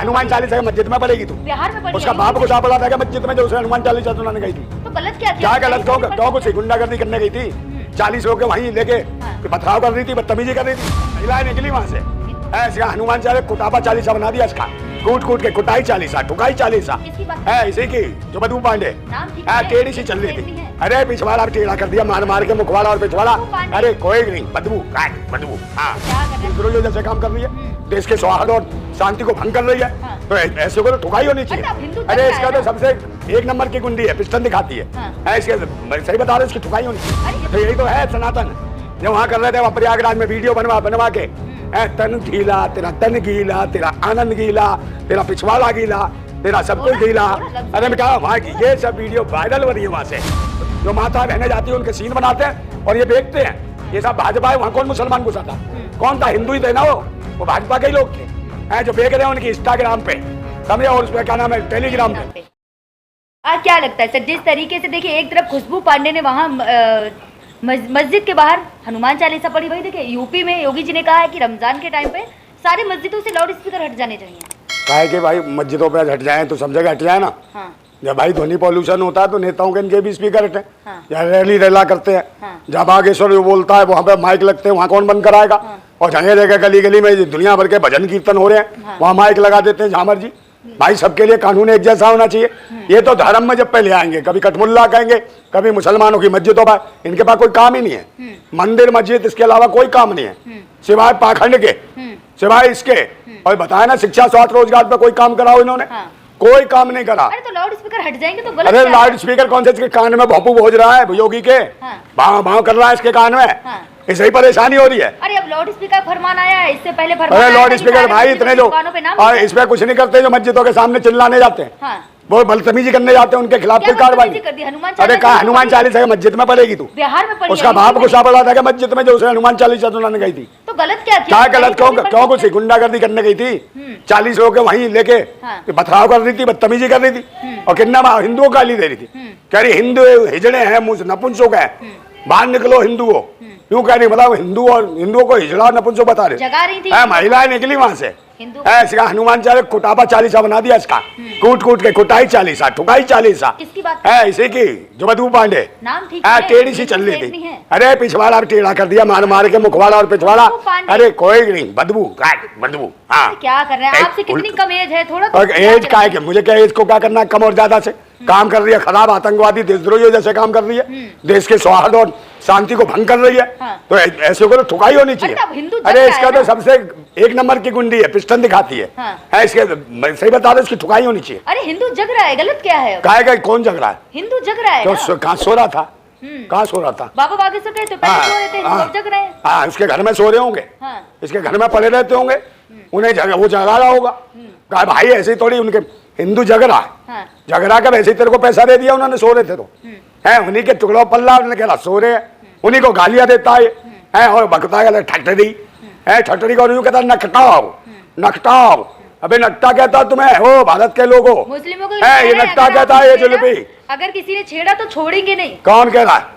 हनुमान चालीसा मस्जिद में पढ़ेगी तू? बिहार में उसका बाप को बोला था मस्जिद में जो उसे हनुमान चालीसा सुनाने गई थी। तो गलत क्या किया? क्या गलत? क्यों कुछ गुंडागर्दी करने गई थी? 40 लोग वहीं लेके पथराव कर रही थी, बदतमीजी कर रही थी, महिलाएं निकली वहां से। ऐसा हनुमान चालीसा कुटापा चालीसा बना दिया इसका, कूट कूट के कुटाई चालीसा, ठुकाई चालीसा है इसी की, जो बधू पांडे टेढ़ी सी चल रही थी। अरे पिछवाड़ा टेढ़ा कर दिया, मार मार के मुखवाड़ा और पिछवाड़ा। अरे कोई नहीं, बदबू बदबू। हाँ, जैसे काम कर रही है, देश के सौहार्द और शांति को भंग कर रही है, तो ऐसे को तो ठुकाई होनी चाहिए। अरे इसका तो सबसे एक नंबर की गुंडी है, पिस्टन दिखाती है। इसके सही बता रहे, इसकी ठुकाई होनी चाहिए। तो यही तो है सनातन, जो वहाँ कर रहे थे प्रयागराज में वीडियो बनवा के, तन गीला तेरा, तन गीला तेरा, आनंद गीला तेरा, पिछवाड़ा गीला तेरा, सब कुछ गीला। अरे मैं कहा वहाँ की ये सब वीडियो वायरल हो रही है वहाँ से, जो माता बहने जाती है उनके सीन बनाते हैं और ये बेचते हैं। ये सब भाजपा है, वहाँ कौन मुसलमान घुसा था? कौन था? हिंदू ही थे ना, वो भाजपा के ही लोग थे जो बेच रहे हैं उनकी इंस्टाग्राम पे, समझे, और उसमें क्या नाम है, टेलीग्राम पे। आज क्या लगता है सर, जिस तरीके से देखिए एक तरफ खुशबू पांडे ने वहाँ मस्जिद के बाहर हनुमान चालीसा पढ़ी, वही देखिए यूपी में योगी जी ने कहा है कि रमजान के टाइम पे सारी मस्जिदों से लाउड स्पीकर हट जाने चाहिए। कहा कि भाई मस्जिदों पे हट जाए तो सब जगह हट जाए ना। हाँ। जब भाई ध्वनि पॉल्यूशन होता है तो नेताओं के इनके भी स्पीकर हटे। हाँ। या रैली रैला करते हैं। हाँ। जब बागेश्वर जो बोलता है वहाँ पे माइक लगते हैं, वहाँ कौन बंद कराएगा? हाँ। और जगह जगह गली गली में दुनिया भर के भजन कीर्तन हो रहे हैं। हाँ। वहाँ माइक लगा देते हैं झामर जी। भाई सबके लिए कानून एक जैसा होना चाहिए। ये तो धर्म में जब पहले आएंगे, कभी कटमुल्ला कहेंगे, कभी मुसलमानों की मस्जिदों पर, इनके पास कोई काम ही नहीं है। मंदिर मस्जिद इसके अलावा कोई काम नहीं है सिवाय पाखंड के, सिवाय इसके। और बताया ना, शिक्षा स्वास्थ्य रोजगार पे कोई काम कराओ इन्होंने। हाँ। कोई काम नहीं करा। अरे तो लाउड स्पीकर हट जाएंगे तो गलत। अरे लाउड स्पीकर कौन से? इसके कान में भोंपू भोज रहा है योगी के। हाँ। भाव कर रहा है इसके कान में। हाँ। इसे ही परेशानी हो रही है। अरे अब लाउड स्पीकर फरमान आया है, इससे पहले अरे लाउड स्पीकर भाई इतने जो, और इसमें कुछ नहीं करते, जो मस्जिदों के सामने चिल्लाने जाते हैं। हाँ। वो बदतमीजी करने जाते हैं, उनके खिलाफ कोई कार्रवाई। अरे कहा हनुमान चालीसा मस्जिद में पढ़ेगी तू? बिहार में पढ़ी। उसका बाप गुस्सा पड़ा था मस्जिद में जो उसे हनुमान चालीसा सुनाने गई थी। तो गलत क्या किया? क्या गलत? क्यों कुछ गुंडागर्दी करने गई थी? 40 लोग वहीं लेके पथराव कर रही थी, बदतमीजी कर रही थी, और कितना हिंदुओं को गाली दे रही थी। कह रही हिंदू हिजड़े हैं, नपुंसक है, बाहर निकलो हिंदुओं। क्यों कह रही? मतलब हिंदू और हिंदुओं को हिजड़ा नपुंसक बता रहे। महिलाएं निकली वहां से। इसका हनुमान चालीसा कुटापा चालीसा बना दिया इसका, कूट कूट के कुटाई चालीसा, ठुकाई चालीसा है इसी की, जो बधू पांडे टेढ़ी सी चल रही थी। अरे पिछवाड़ा टेढ़ा कर दिया, मार मार के मुखवाड़ा और पिछवाड़ा। अरे कोई नहीं, बदबू बदबू। हाँ, क्या कर रहे हैं? आपसे कितनी कम एज है? थोड़ा एज का है, मुझे क्या एज को क्या करना, कम और ज्यादा से काम कर रही है, खराब आतंकवादी देशद्रोही जैसे काम कर रही है, देश के सौहार्द और शांति को भंग कर रही है। हाँ। तो ऐसे को तो ठुकाई होनी चाहिए। अरे इसका तो सबसे एक नंबर की गुंडी है, पिस्टन दिखाती है। हाँ। इसके सही बता रहे, इसकी ठुकाई होनी चाहिए। अरे हिंदू जग रहा है, गलत क्या है? कहेगा कौन जग रहा है? हिंदू जग रहा है। तो कहाँ सो रहा था? कहाँ सो रहा था? बाबा बागेश्वर के तो पहले सो रहे थे, अब जग रहे हैं। हाँ, इसके घर में सो रहे होंगे। इसके घर में पड़े रहते होंगे, उन्हें वो जगा रहा होगा। कहा भाई ऐसे थोड़ी, उनके हिंदू जग रहा है। जग रहा का वैसे ही तेरे को पैसा दे दिया उन्होंने, सो रहे थे तो है, उन्हीं के टुकड़ों पल्ला, उन्होंने कहा सो रहे हैं, उन्हीं को गालियां देता है और भगता है ठटरी है, ठटरी को कहता है नकटाओ नकटाओ। अबे नकटा कहता तुम्हें, हो भारत के लोगों मुस्लिमों को है ये नकटा कहता है, ये जुलपी। अगर किसी ने छेड़ा तो छोड़ेंगे नहीं। कौन कह रहा है?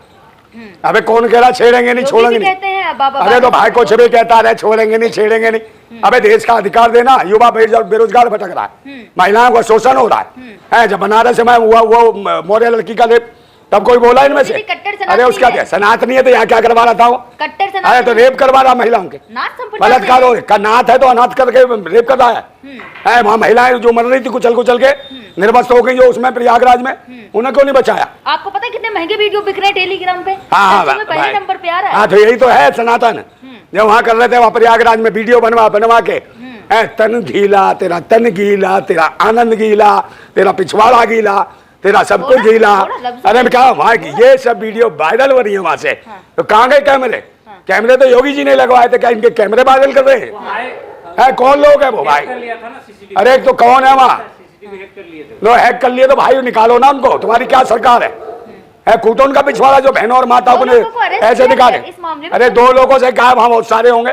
अबे कौन कह रहा छेड़ेंगे नहीं छोड़ेंगे नहीं? अरे तो भाई कुछ भी कहता है, छोड़ेंगे नहीं छेड़ेंगे नहीं। अबे देश का अधिकार देना, युवा बेरोजगार भटक रहा है, महिलाओं का शोषण हो रहा है। जब बनारस में हुआ वो मौर्य लड़की का रेप, तब कोई बोला इनमें से? अरे उसका क्या सनातनी है तो यहाँ क्या करवा रहा था वो? अरे तो रेप करवा रहा महिलाओं के, बलात्कार हो रहा। नाथ है तो अनाथ करके रेप कर रहा है। वहाँ महिलाएं जो मर रही थी कुचल कुचल के, निर्वस्त हो गई जो उसमें प्रयागराज में, उन्हें क्यों नहीं बचाया? आपको पता है कितने महंगे वीडियो बिक रहे हैं टेलीग्राम पे? हाँ, पहले नंबर पे आ रहा है। हाँ, तो यही तो है सनातन, जो वहाँ कर रहे थे, वहाँ प्रयागराज में वीडियो बनवा के, तन गीला तेरा, तन गीला तेरा, आनंद गीला तेरा, पिछवाड़ा गीला तेरा, सब कुछ गीला। अरे मैं कहा वहाँ ये सब वीडियो वायरल हो रही है वहाँ से। तो कहाँ गए कैमरे? कैमरे तो योगी जी ने लगवाए थे, क्या इनके कैमरे वायरल कर रहे हैं? कौन लोग है वो भाई? अरे एक तो कौन है वहाँ? लो हैक कर लिए तो भाई निकालो ना उनको, तुम्हारी क्या सरकार है? कूटो उनका पिछवाड़ा, जो बहनों और माताओं को ऐसे निकाले। अरे 2 लोगों से क्या, वहाँ बहुत सारे होंगे,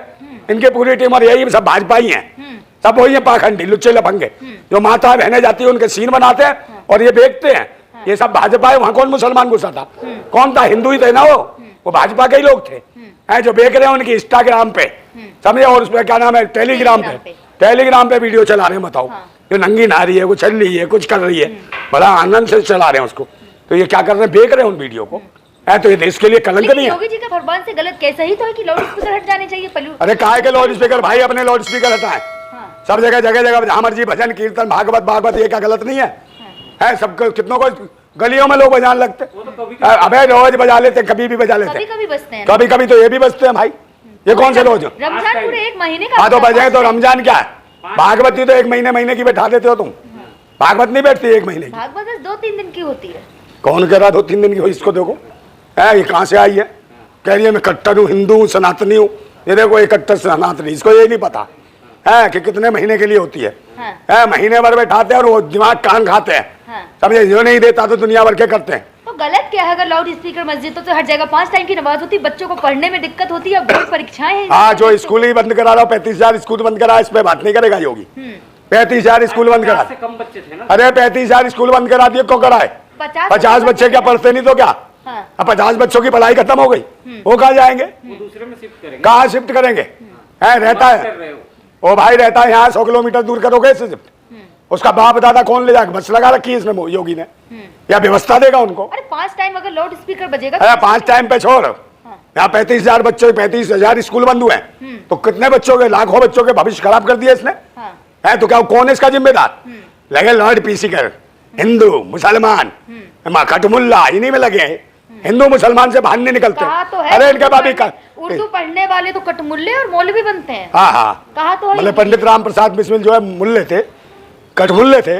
इनकी पूरी टीम, और यही सब भाजपा ही है, सब वही है पाखंडी लुच्चे लफंगे, जो माता बहने जाती है उनके सीन बनाते हैं और ये बेचते हैं। ये सब भाजपा है, वहाँ कौन मुसलमान घुसा था? कौन था? हिंदू ही थे ना वो भाजपा के ही लोग थे जो बेच रहे हैं उनकी इंस्टाग्राम पे, समझे, और उसमें क्या नाम है, टेलीग्राम पे वीडियो चला रहे हैं। बताओ जो नंगी नहा रही है, कुछ चल रही है, कुछ कर रही है, बड़ा आनंद से चला रहे हैं उसको। तो ये क्या कर रहे हैं, बेच रहे हैं उन वीडियो को। है तो ये देश के लिए कलंक नहीं है। योगी जी के फरमान से गलत कैसे ही तो है कि लाउड स्पीकर हट जाने चाहिए। अरे काहे के लाउड स्पीकर भाई, अपने लाउड स्पीकर हटाए। हाँ। सब जगह जगह जगह जहाँ मर्जी भजन कीर्तन भागवत भागवत, ये क्या गलत नहीं है? है सबको, कितनों को गलियों में लोग बजाने लगते। अबे रोज बजा लेते, कभी भी बजा लेते, कभी बजते हैं, कभी कभी तो ये भी बजते हैं भाई। ये कौन से रोज? रमजान पूरे 1 महीने का। हाँ तो बजाए तो रमजान क्या है? भागवती तो 1 महीने की बैठा देते हो तुम। भागवत नहीं बैठती 1 महीने की। भागवत 2-3 दिन की होती है। कौन कह रहा 2-3 दिन की हो? इसको देखो, है ये कहाँ से आई है? कह रही है मैं कट्टर हूँ, हिंदू हूँ, सनातनी हूँ। ये देखो ये कट्टर सनातनी, इसको ये नहीं पता है कि कितने महीने के लिए होती है। है महीने भर बैठाते हैं और वो दिमाग कान खाते हैं। समझे? जो नहीं देता तो दुनिया भर के करते हैं। तो गलत क्या है अगर लाउड स्पीकर मस्जिदों से हट जाएगा? 5 टाइम की नमाज होती है, बच्चों को पढ़ने में दिक्कत होती है, बोर्ड परीक्षाएं हैं। हाँ, जो स्कूल ही बंद करा रहा, 35,000 स्कूल बंद करा, इस पे बात नहीं करेगा योगी। 35,000 स्कूल बंद करा। कम बच्चे थे ना। अरे 35,000 स्कूल बंद करा दिए, क्यों कराए? 50 बच्चे क्या पढ़ते नहीं तो क्या? अब 50 बच्चों की पढ़ाई खत्म हो गई, वो कहाँ जाएंगे? वो दूसरे में शिफ्ट करेंगे। कहाँ शिफ्ट करेंगे? है रहता है ओ भाई, रहता है यहाँ 100 किलोमीटर दूर, करोगे इससे शिफ्ट? उसका बाप दादा कौन ले जाएगा? बस लगा रखी है इसने योगी ने, या व्यवस्था देगा उनको? अरे 5 टाइम अगर लाउड स्पीकर बजेगा अरे 5 टाइम पे छोड़, यहाँ 35,000 बच्चों, 35,000 स्कूल बंद हुए हैं, तो कितने बच्चों के, लाखों बच्चों के भविष्य खराब कर दिया इसने। है तो क्या कौन है इसका जिम्मेदार? लगे लॉर्ड पीसी कर, हिंदू मुसलमान कटमुल्ला इन्हीं में लगे हैं। हिंदू मुसलमान से बाहर नहीं निकलते। तो है, अरे इनका भाभी का उर्दू पढ़ने वाले तो कटमुल्ले और मौलवी बनते हैं। हाँ हाँ, कहा तो है। मतलब पंडित राम प्रसाद बिस्मिल जो है मुल्ले थे, कटमुल्ले थे।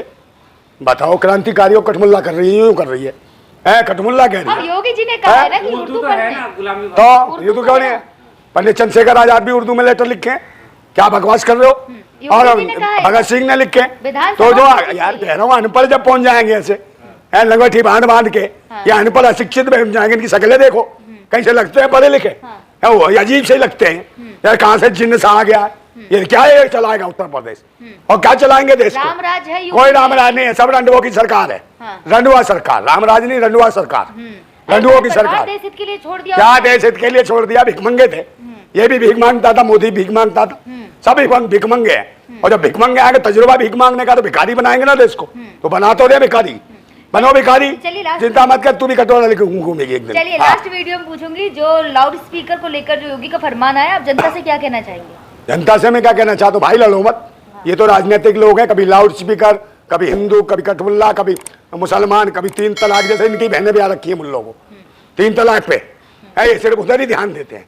बताओ, क्रांतिकारियों कटमुल्ला कर रही है, यूं कर रही है कटमुल्ला कह रही है। योगी जी ने कहा है ना कि उर्दू पढ़ते हैं। तो ये तो क्यों नहीं है? पंडित चंद्रशेखर आजाद भी उर्दू में लेटर लिखे, क्या बकवास कर रहे हो? और भगत सिंह ने लिखे। तो जो यार कह रहा हूँ, अनपढ़ जब पहुंच जाएंगे ऐसे लंगोटी बांध बांध के, या अनपढ़ अशिक्षित बन जाएंगे, इनकी शक्लें देखो कैसे लगते हैं, पढ़े लिखे वो अजीब से लगते हैं। यार कहाँ से जिन्न सा आ गया? ये क्या है चलाएगा उत्तर प्रदेश? और क्या चलाएंगे देश को? रामराज है? कोई रामराज नहीं है, सब रंडुओं की सरकार है। रंडुआ सरकार, रामराज नहीं, रंडुआ सरकार, रंडुओं की सरकार। देश हित के लिए छोड़ दिया। क्या देश हित के लिए छोड़ दिया? भिखमंगे थे, ये भी भीख मांगता था, मोदी भीख मांगता था, सब भिखमंगे हैं। और जब भिखमंगे आएंगे, तजुर्बा भीख मांगने का, तो भिखारी बनाएंगे ना देश को। तो बना तो दे भिखारी, बनो भिखारी, चिंता मत कर, तू भी कटोरा लेके घूमेगी एक दिन। चलिए लास्ट वीडियो में पूछूंगी, जो लाउड स्पीकर को लेकर जो योगी का फरमान आया, आप जनता से क्या कहना चाहेंगे? जनता से मैं क्या कहना चाहता हूँ, भाई लड़ो मत। ये तो राजनीतिक लोग हैं, कभी लाउड स्पीकर, कभी हिंदू, कभी कटमुल्ला, कभी मुसलमान, कभी 3 तलाक, जैसे इनकी बहनें भी आ रखी है मुल्लों को 3 तलाक पे है, ये सिर्फ उधर ही ध्यान देते हैं।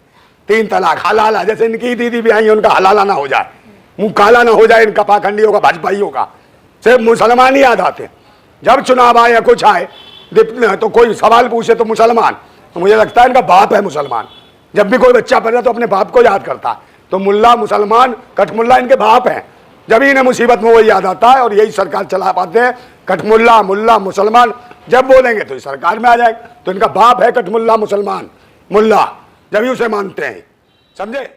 3 तलाक हलाला, जैसे इनकी दीदी भी आई, उनका हलाला ना हो जाए, मुंह काला ना हो जाए इनका, पाखंडियों का, भाजपाइयों का। सिर्फ मुसलमान ही याद आते। जब चुनाव आए या कुछ आए तो कोई सवाल पूछे तो मुसलमान, तो मुझे लगता है इनका बाप है मुसलमान। जब भी कोई बच्चा पैदा तो अपने बाप को याद करता है। तो मुल्ला मुसलमान कटमुल्ला इनके बाप हैं, जब इन्हें मुसीबत में वो याद आता है, और यही सरकार चला पाते हैं। कटमुल्ला मुल्ला मुसलमान जब बोलेंगे तो सरकार में आ जाएगा। तो इनका बाप है कटमुल्ला मुसलमान मुल्ला, जब ही उसे मानते हैं, समझे?